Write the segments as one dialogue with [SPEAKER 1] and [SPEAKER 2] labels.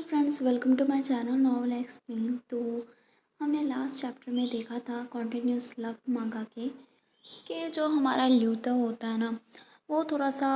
[SPEAKER 1] Friends, welcome to my channel novel explain. तो हमने last chapter में देखा था कॉन्टिन्यूस लव मांगा के कि जो हमारा ल्यूतो होता है ना, वो थोड़ा सा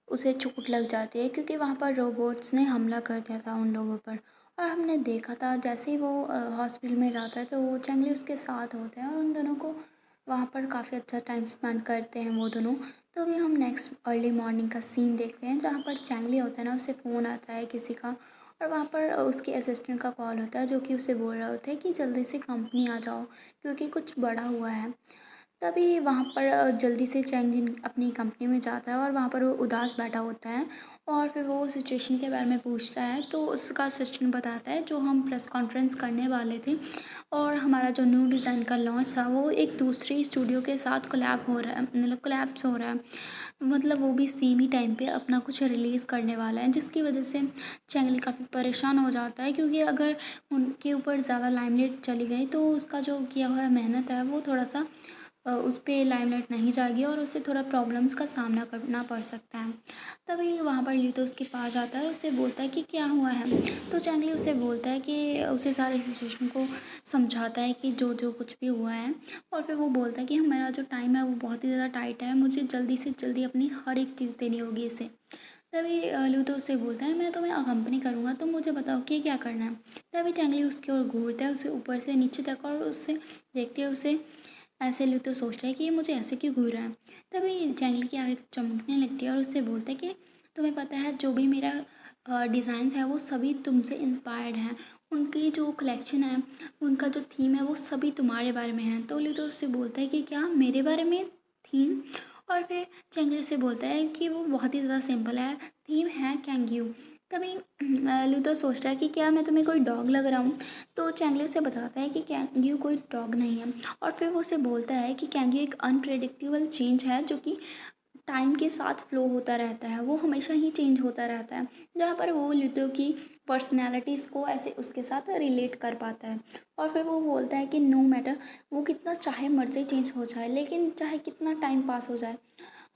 [SPEAKER 1] उसे चोट लग जाती है क्योंकि वहाँ पर रोबोट्स ने हमला कर दिया था उन लोगों पर। और हमने देखा था जैसे ही वो हॉस्पिटल में जाता है तो वो चंगली उसके साथ होते हैं और उन दोनों को वहाँ पर काफ़ी अच्छा टाइम स्पेंड करते हैं वो दोनों। तो अभी हम नेक्स्ट अर्ली मॉर्निंग का सीन देखते हैं जहाँ पर चैंगली होता है ना, उसे फ़ोन आता है किसी का और वहाँ पर उसके असिस्टेंट का कॉल होता है जो कि उसे बोल रहा होता है कि जल्दी से कंपनी आ जाओ क्योंकि कुछ बड़ा हुआ है। तभी वहाँ पर जल्दी से चैंजिन अपनी कंपनी में जाता है और वहाँ पर वो उदास बैठा होता है और फिर वो सिचुएशन के बारे में पूछता है तो उसका असिस्टेंट बताता है जो हम प्रेस कॉन्फ्रेंस करने वाले थे और हमारा जो न्यू डिज़ाइन का लॉन्च था वो एक दूसरी स्टूडियो के साथ कोलैब हो रहा है, मतलब कोलैप्स हो रहा है। मतलब वो भी सेम ही टाइम पे अपना कुछ रिलीज़ करने वाला है जिसकी वजह से चैंगली काफ़ी परेशान हो जाता है क्योंकि अगर उनके ऊपर ज़्यादा लाइमलाइट चली गई तो उसका जो किया हुआ मेहनत है वो थोड़ा सा उस पे लाइमलाइट नहीं जाएगी और उसे थोड़ा प्रॉब्लम्स का सामना करना पड़ सकता है। तभी वहाँ पर ल्यूतो उसके पास जाता है और उससे बोलता है कि क्या हुआ है। तो चैंगली उसे बोलता है कि उसे सारी सिचुएशन को समझाता है कि जो जो कुछ भी हुआ है और फिर वो बोलता है कि मेरा जो टाइम है वो बहुत ही ज़्यादा टाइट है, मुझे जल्दी से जल्दी अपनी हर एक चीज़ देनी होगी इसे। तभी लूतो उससे बोलता है मैं तुम्हें अकम्पनी करूँगा, तुम मुझे बताओ कि क्या करना है। तभी चैंगली उसकी ओर घूरता है, उसे ऊपर से नीचे तक, और उससे देखते हुए उसे ऐसे लूतो सोचता है कि ये मुझे ऐसे क्यों घूर रहा है। तभी चैंगली की आँखें चमकने लगती है और उससे बोलता है कि तुम्हें पता है जो भी मेरा डिज़ाइंस है वो सभी तुमसे इंस्पायर्ड हैं। उनकी जो कलेक्शन है, उनका जो थीम है वो सभी तुम्हारे बारे में है। तो लूतो उससे बोलता है कि क्या मेरे बारे में थीम। और फिर चैंगली उससे बोलता है कि वो बहुत ही ज़्यादा सिंपल है, थीम है कैंग्यू। तभी लूथर सोचता है कि क्या मैं तुम्हें कोई डॉग लग रहा हूँ। तो चैंगली उसे बताता है कि कैंग्यू कोई डॉग नहीं है और फिर वो उसे बोलता है कि कैंग्यू एक अनप्रेडिक्टेबल चेंज है जो कि टाइम के साथ फ्लो होता रहता है, वो हमेशा ही चेंज होता रहता है। जहाँ पर वो लूथर की पर्सनैलिटीज़ को ऐसे उसके साथ रिलेट कर पाता है। और फिर वो बोलता है कि नो मैटर वो कितना चाहे मर्जी चेंज हो जाए, लेकिन चाहे कितना टाइम पास हो जाए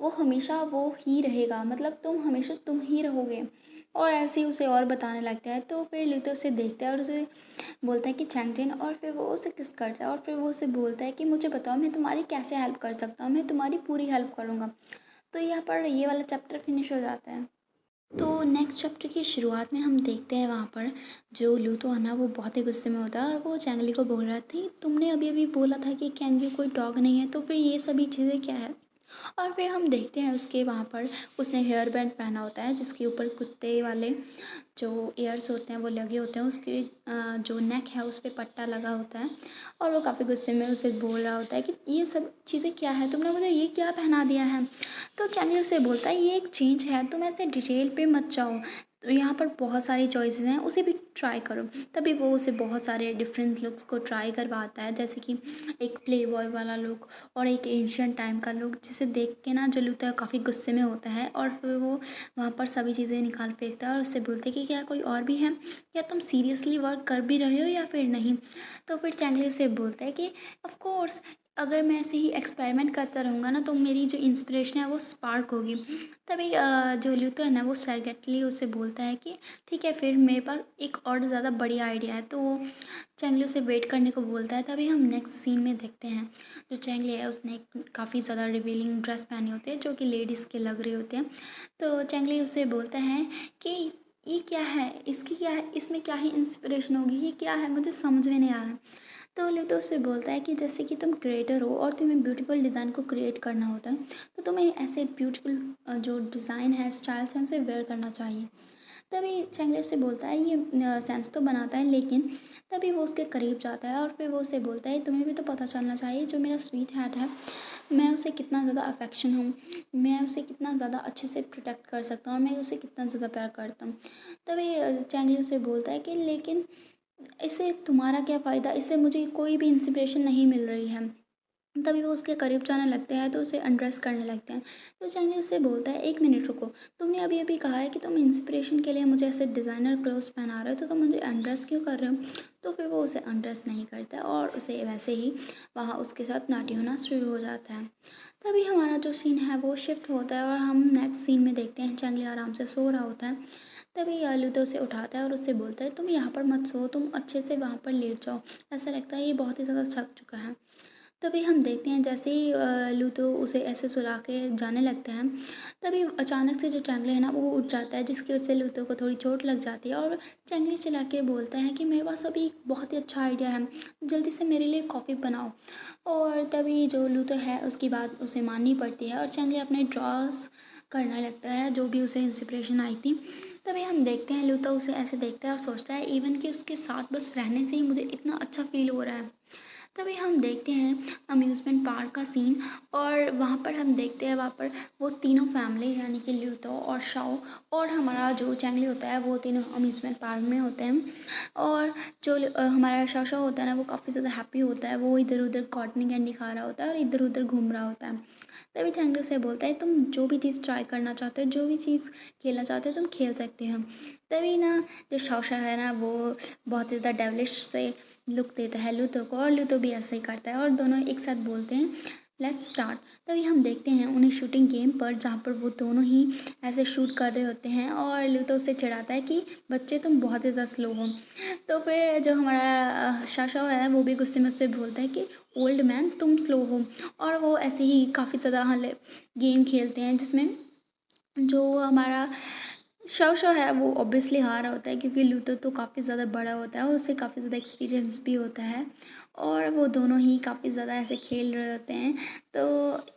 [SPEAKER 1] वो हमेशा वो ही रहेगा, मतलब तुम हमेशा तुम ही रहोगे। और ऐसे ही उसे और बताने लगता है। तो फिर लितो उसे देखता है और उसे बोलता है कि चैंगजिन, और फिर वो उसे किस करता है और फिर वो उसे बोलता है कि मुझे बताओ मैं तुम्हारी कैसे हेल्प कर सकता हूँ, मैं तुम्हारी पूरी हेल्प करूँगा। तो यहाँ पर ये वाला चैप्टर फिनिश हो जाता है। तो नेक्स्ट चैप्टर की शुरुआत में हम देखते हैं वहाँ पर जो लूतो है ना वो बहुत ही गुस्से में होता है और वो चैंगली को बोल रहा था तुमने अभी अभी बोला था कि कैंगी कोई डॉग नहीं है, तो फिर ये सभी चीज़ें क्या है। और फिर हम देखते हैं उसके वहाँ पर उसने हेयर बैंड पहना होता है जिसके ऊपर कुत्ते वाले जो ईयर्स होते हैं वो लगे होते हैं, उसके जो नेक है उस पे पट्टा लगा होता है। और वो काफ़ी गुस्से में उसे बोल रहा होता है कि ये सब चीज़ें क्या है, तुमने मुझे ये क्या पहना दिया है। तो चैंगली उसे बोलता है ये एक चेंज है, तुम ऐसे डिटेल पे मत जाओ, तो यहाँ पर बहुत सारी चॉइसेस हैं उसे भी ट्राई करो। तभी वो उसे बहुत सारे डिफरेंट लुक्स को ट्राई करवाता है, जैसे कि एक प्ले बॉय वाला लुक और एक एंशियंट टाइम का लुक, जिसे देख के ना जो लूथर काफ़ी गुस्से में होता है और फिर वो वहाँ पर सभी चीज़ें निकाल फेंकता है और उससे बोलते हैं कि क्या कोई और भी है, क्या तुम सीरियसली वर्क कर भी रहे हो या फिर नहीं। तो फिर चैंगली उससे बोलता है कि ऑफ कोर्स अगर मैं ऐसे ही एक्सपेरिमेंट करता रहूँगा ना तो मेरी जो इंस्पिरेशन है वो स्पार्क होगी। तभी जो लूथर है ना वो सरगेटली उससे बोलता है कि ठीक है फिर मेरे पास एक और ज़्यादा बड़ी आइडिया है। तो वो चैंगली उसे वेट करने को बोलता है। तभी हम नेक्स्ट सीन में देखते हैं जो चैंगली है उसने काफ़ी ज़्यादा रिवीलिंग ड्रेस पहने होते हैं जो कि लेडीज़ के लग रहे होते हैं। तो चैंगली उसे बोलता है कि ये क्या है, इसकी क्या है, इसमें क्या ही इंस्पिरेशन होगी, ये क्या है, मुझे समझ में नहीं आ रहा। तो लूथर उससे बोलता है कि जैसे कि तुम क्रिएटर हो और तुम्हें ब्यूटीफुल डिज़ाइन को क्रिएट करना होता है तो तुम्हें ऐसे ब्यूटीफुल जो डिज़ाइन है, स्टाइल्स हैं, उसे वेयर करना चाहिए। तभी चैंगली उससे बोलता है ये सेंस तो बनाता है, लेकिन तभी वो उसके करीब जाता है और फिर वो उसे बोलता है तुम्हें भी तो पता चलना चाहिए जो मेरा स्वीट हार्ट है, मैं उसे कितना ज़्यादा अफेक्शन हूँ, मैं उसे कितना ज़्यादा अच्छे से प्रोटेक्ट कर सकता हूँ और मैं उसे कितना ज़्यादा प्यार करता हूँ। तभी चैंगली उसे बोलता है कि लेकिन इससे तुम्हारा क्या फ़ायदा, इससे मुझे कोई भी इंस्पिरेशन नहीं मिल रही है। तभी वो उसके करीब जाने लगते हैं तो उसे अनड्रेस करने लगते हैं। तो चैंगली उससे बोलता है एक मिनट रुको, तुमने अभी अभी कहा है कि तुम इंस्पिरेशन के लिए मुझे ऐसे डिज़ाइनर क्लोथ्स पहना रहे हो तो तुम मुझे अनड्रेस क्यों कर रहे हो। तो फिर वो उसे अनड्रेस नहीं करता और उसे वैसे ही वहाँ उसके साथ नाटी होना शुरू हो जाता है। तभी हमारा जो सीन है वो शिफ्ट होता है और हम नेक्स्ट सीन में देखते हैं चैंगली आराम से सो रहा होता है। तभी लूतो उसे उठाता है और उससे बोलता है तुम यहाँ पर मत सो, तुम अच्छे से वहाँ पर लेट जाओ, ऐसा लगता है ये बहुत ही ज़्यादा थक चुका है। तभी हम देखते हैं जैसे ही लूतो उसे ऐसे सुला के जाने लगता है, तभी अचानक से जो चैंगले है ना वो उठ जाता है, जिसकी वजह से लूतो को थोड़ी चोट लग जाती है। और चैंगली चिल्ला के बोलता है कि मेरे पास अभी एक बहुत ही अच्छा आइडिया है, जल्दी से मेरे लिए कॉफ़ी बनाओ। और तभी जो लूतो है उसकी बात उसे माननी पड़ती है और चैंगली अपने ड्रॉस करने लगता है जो भी उसे इंस्पिरेशन आई थी। तभी हम देखते हैं लूतो उसे ऐसे देखता है और सोचता है इवन कि उसके साथ बस रहने से ही मुझे इतना अच्छा फील हो रहा है। तभी हम देखते हैं अम्यूज़मेंट पार्क का सीन, और वहाँ पर हम देखते हैं वहाँ पर वो तीनों फैमिली यानी कि ल्यूतो और शाओ और हमारा जो चैंगली होता है वो तीनों अम्यूज़मेंट पार्क में होते हैं। और जो हमारा शाओ होता है ना वो काफ़ी ज़्यादा हैप्पी होता है, वो इधर उधर कॉटन कैंडी खा रहा होता है और इधर उधर घूम रहा होता है। तभी चैंगली उसे बोलता है तुम जो भी चीज़ ट्राई करना चाहते हो, जो भी चीज़ खेलना चाहते हो तुम खेल सकते हो। तभी ना जो शाओ है ना वो बहुत ही ज़्यादा डेवलिश से लुक देता है लूतो को, और लूतो भी ऐसा ही करता है और दोनों एक साथ बोलते हैं लेट्स स्टार्ट। तभी हम देखते हैं उन्हें शूटिंग गेम पर, जहाँ पर वो दोनों ही ऐसे शूट कर रहे होते हैं और लूतो उससे चिढ़ाता है कि बच्चे तुम बहुत ही ज़्यादा स्लो हो। तो फिर जो हमारा शाशा है वो भी गुस्से में उससे बोलता है कि ओल्ड मैन तुम स्लो हो। और वो ऐसे ही काफ़ी ज़्यादा गेम खेलते हैं जिसमें जो हमारा शव है वो ऑब्वियसली हारा होता है, क्योंकि लूथर तो काफ़ी ज़्यादा बड़ा होता है और उससे काफ़ी ज़्यादा एक्सपीरियंस भी होता है। और वो दोनों ही काफ़ी ज़्यादा ऐसे खेल रहे होते हैं। तो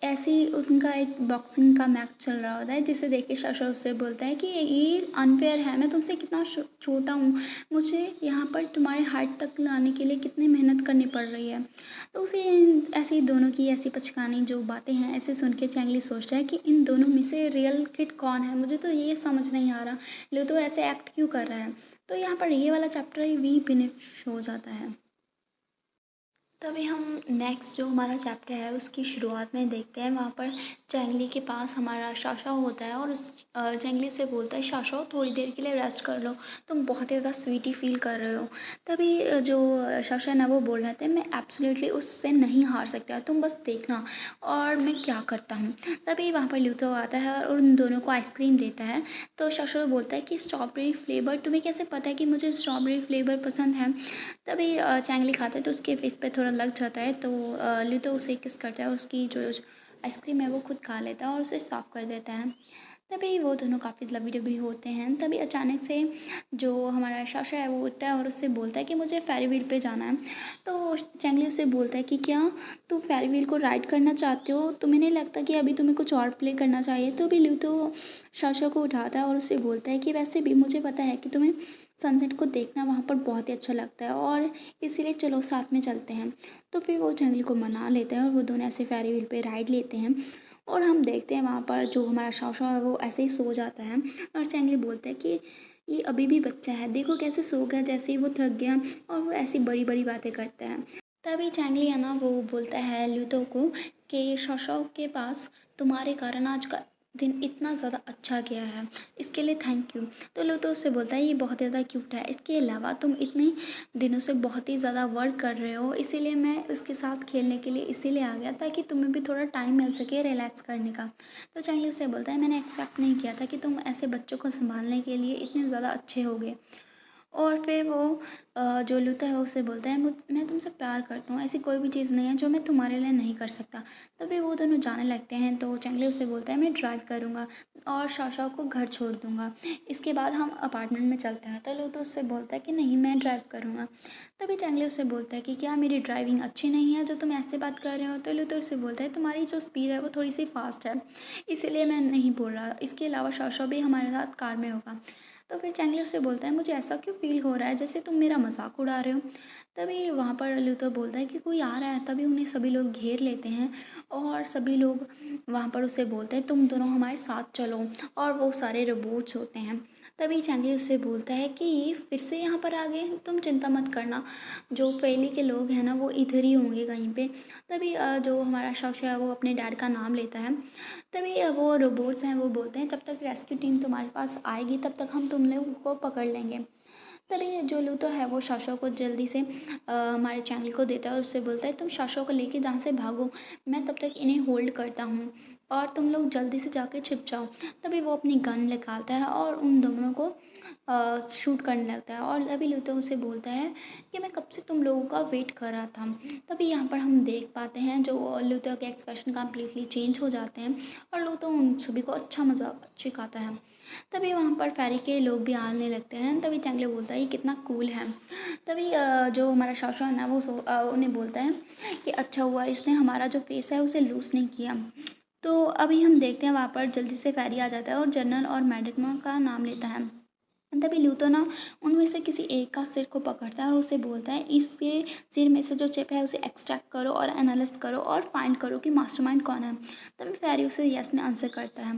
[SPEAKER 1] ऐसे ही उनका एक बॉक्सिंग का मैच चल रहा होता है, जिसे देख के शशा उससे बोलता है कि ये अनफेयर है, मैं तुमसे कितना छोटा हूँ, मुझे यहाँ पर तुम्हारे हाइट तक लाने के लिए कितनी मेहनत करनी पड़ रही है। तो उसे ऐसे ही दोनों की ऐसी पचकानी जो बातें हैं ऐसे सुन के चैंगली सोचता है कि इन दोनों में से रियल किड कौन है, मुझे तो ये समझ नहीं आ रहा, लो तो ऐसे एक्ट क्यों कर रहा है। तो यहाँ पर ये वाला चैप्टर भी फिनिश हो जाता है। तभी हम नेक्स्ट जो हमारा चैप्टर है उसकी शुरुआत में देखते हैं, वहाँ पर चैंगली के पास हमारा शाशा होता है और उस चैंगली से बोलता है शाशा थोड़ी देर के लिए रेस्ट कर लो, तुम बहुत ही ज़्यादा स्वीटी फील कर रहे हो। तभी जो शाशा है ना वो बोल रहे थे मैं एब्सोल्युटली उससे नहीं हार सकता, तुम बस देखना और मैं क्या करता हूँ। तभी वहाँ पर ल्यूतो आता है और उन दोनों को आइसक्रीम देता है। तो शाशा बोलता है कि स्ट्रॉबेरी फ्लेवर, तुम्हें कैसे पता है कि मुझे स्ट्रॉबेरी फ्लेवर पसंद है। तभी चैंगली खाता है तो उसके फेस पे थोड़ा लग जाता है, तो लूतो उसे किस करता है और उसकी जो आइसक्रीम है वो खुद खा लेता है और उसे साफ़ कर देता है। तभी वो दोनों काफ़ी लवी डबी होते हैं। तभी अचानक से जो हमारा शाशा है वो उठता है और उससे बोलता है कि मुझे फेरी व्हील पे जाना है। तो चैंगली उससे बोलता है कि क्या तुम फेरी व्हील को राइड करना चाहते हो, तुम्हें नहीं लगता कि अभी तुम्हें कुछ और प्ले करना चाहिए। तो भी लूतो शाशा को उठाता है और उससे बोलता है कि वैसे भी मुझे पता है कि तुम्हें सनसेट को देखना वहाँ पर बहुत ही अच्छा लगता है और इसीलिए चलो साथ में चलते हैं। तो फिर वो जंगली को मना लेते हैं और वो दोनों ऐसे फेरी व्हील पे राइड लेते हैं। और हम देखते हैं वहाँ पर जो हमारा शाशा है वो ऐसे ही सो जाता है और चैंगली बोलते हैं कि ये अभी भी बच्चा है, देखो कैसे सो गया जैसे ही वो थक गया, और वो ऐसी बड़ी बड़ी बातें करता है। तभी चैंगली है ना वो बोलता है ल्यूतो को कि शाशा के पास तुम्हारे कारण आज का दिन इतना ज़्यादा अच्छा गया है, इसके लिए थैंक यू। तो ल्यूतो उससे बोलता है ये बहुत ज़्यादा क्यूट है, इसके अलावा तुम इतने दिनों से बहुत ही ज़्यादा वर्क कर रहे हो, इसीलिए मैं इसके साथ खेलने के लिए इसीलिए आ गया ताकि तुम्हें भी थोड़ा टाइम मिल सके रिलैक्स करने का। तो चैंगली उससे बोलता है मैंने एक्सेप्ट नहीं किया था कि तुम ऐसे बच्चों को संभालने के लिए इतने ज़्यादा अच्छे होगे। और फिर वो जो लूता है वो उससे बोलता है मैं तुमसे प्यार करता हूँ, ऐसी कोई भी चीज़ नहीं है जो मैं तुम्हारे लिए नहीं कर सकता। तभी वो दोनों जाने लगते हैं तो चैंगली उससे बोलता है मैं ड्राइव करूँगा और शाशा को घर छोड़ दूँगा, इसके बाद हम अपार्टमेंट में चलते हैं। तो लूतो उससे बोलता है कि नहीं मैं ड्राइव करूँगा। तभी चैंगली उससे बोलता है कि क्या मेरी ड्राइविंग अच्छी नहीं है जो तुम ऐसे बात कर रहे हो। तो लूतो उससे बोलता है तुम्हारी जो स्पीड है वो थोड़ी सी फास्ट है, इसीलिए मैं नहीं बोल रहा, इसके अलावा शाशा भी हमारे साथ कार में होगा। तो फिर चैंगली उससे बोलता है मुझे ऐसा क्यों फील हो रहा है जैसे तुम मेरा मजाक उड़ा रहे हो। तभी वहाँ पर लूथर बोलता है कि कोई आ रहा है। तभी उन्हें सभी लोग घेर लेते हैं और सभी लोग वहाँ पर उसे बोलते हैं तुम दोनों हमारे साथ चलो, और वो सारे रोबोट्स होते हैं। तभी चैंगली उससे बोलता है कि ये फिर से यहाँ पर आ गए, तुम चिंता मत करना, जो फैली के लोग हैं ना वो इधर ही होंगे कहीं पे। तभी जो हमारा शख्स है वो अपने डैड का नाम लेता है। तभी वो रोबोट्स हैं वो बोलते हैं जब तक रेस्क्यू टीम तुम्हारे पास आएगी तब तक हम तुम लोगों को पकड़ लेंगे। तभी जो लूतो है वो शाशा को जल्दी से हमारे चैंगली को देता है और उससे बोलता है तुम शाशा को लेके जहाँ से भागो, मैं तब तक इन्हें होल्ड करता हूँ और तुम लोग जल्दी से जाके छिप जाओ। तभी वो अपनी गन निकालता है और उन दोनों को शूट करने लगता है और तभी लूथर उसे बोलता है कि मैं कब से तुम लोगों का वेट कर रहा था। तभी यहाँ पर हम देख पाते हैं जो लूथर के एक्सप्रेशन कम्प्लीटली चेंज हो जाते हैं और लूथर उन सभी को अच्छा मजाक सिखाता है। तभी वहाँ पर फेरी के लोग भी आने लगते हैं। तभी चैंगली बोलता है ये कितना कूल है। तभी जो हमारा शाओशान है वो उन्हें बोलता है कि अच्छा हुआ इसने हमारा जो फेस है उसे लूज़ नहीं किया। तो अभी हम देखते हैं वहाँ पर जल्दी से फेरी आ जाता है और जनरल और मैडम का नाम लेता है। तभी लूथर ना उनमें से किसी एक का सिर को पकड़ता है और उसे बोलता है इसके सिर में से जो चिप है उसे एक्सट्रैक्ट करो और एनालिस करो और फाइंड करो कि मास्टरमाइंड कौन है। तभी फेरी उसे यस में आंसर करता है।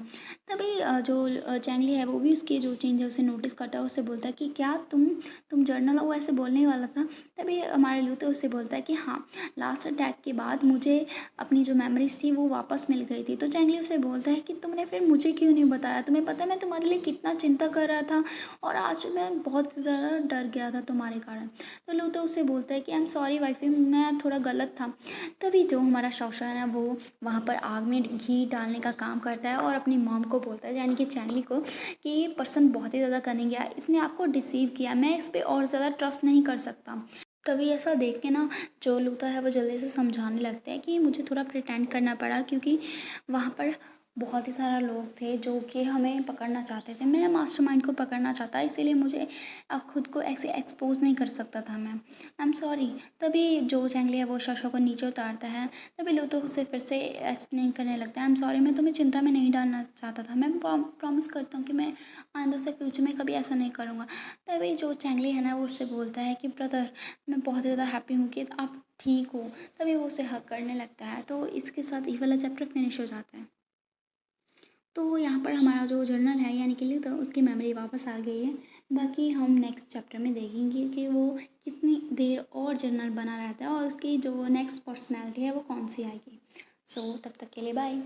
[SPEAKER 1] तभी जो चैंगली है वो भी उसके जो चेंज है उसे नोटिस करता है और उसे बोलता है कि क्या तुम जर्नल हो, ऐसे बोलने ही वाला था। तभी हमारे लूथर उससे बोलता है कि हाँ, लास्ट अटैक के बाद मुझे अपनी जो मेमोरीज थी वो वापस मिल गई थी। तो चैंगली उसे बोलता है कि तुमने फिर मुझे क्यों नहीं बताया, तुम्हें पता है मैं तुम्हारे लिए कितना चिंता कर रहा था और आज मैं बहुत ज़्यादा डर गया था तुम्हारे कारण। तो लूथर उससे बोलता है कि आई एम सॉरी वाइफी, मैं थोड़ा गलत था। तभी जो हमारा शौशान है वो वहाँ पर आग में घी डालने का काम करता है और अपनी मॉम को बोलता है यानी कि चैंगली को कि ये पर्सन बहुत ही ज़्यादा कनिंग है, इसने आपको डिसीव किया, मैं इस पर और ज़्यादा ट्रस्ट नहीं कर सकता। तभी ऐसा देख के ना जो लूथर है वो जल्दी से समझाने लगते हैं कि मुझे थोड़ा प्रिटेंड करना पड़ा क्योंकि वहाँ पर बहुत ही सारा लोग थे जो कि हमें पकड़ना चाहते थे। मैं मास्टरमाइंड को पकड़ना चाहता इसीलिए मुझे खुद को ऐसे एक्सपोज नहीं कर सकता था मैं। I am sorry. तभी जो चैंगली है वो शशा को नीचे उतारता है। तभी लूथर उसे फिर से एक्सप्लेन करने लगता है आई एम सॉरी, मैं तुम्हें चिंता में नहीं डालना चाहता था, मैं प्रॉमिस करता हूँ कि मैं आइंदा से फ्यूचर में कभी ऐसा नहीं करूँगा। तभी जो चैंगली है ना वो उससे बोलता है कि ब्रदर मैं बहुत ज़्यादा हैप्पी हूँ कि आप ठीक हो। तभी वो उसे हक करने लगता है। तो इसके साथ ये वाला चैप्टर फिनिश हो जाता है। तो यहाँ पर हमारा जो जर्नल है यानी कि लिखा उसकी मेमोरी वापस आ गई है। बाकी हम नेक्स्ट चैप्टर में देखेंगे कि वो कितनी देर और जर्नल बना रहता है और उसकी जो नेक्स्ट पर्सनैलिटी है वो कौन सी आएगी। सो तब तक के लिए बाय।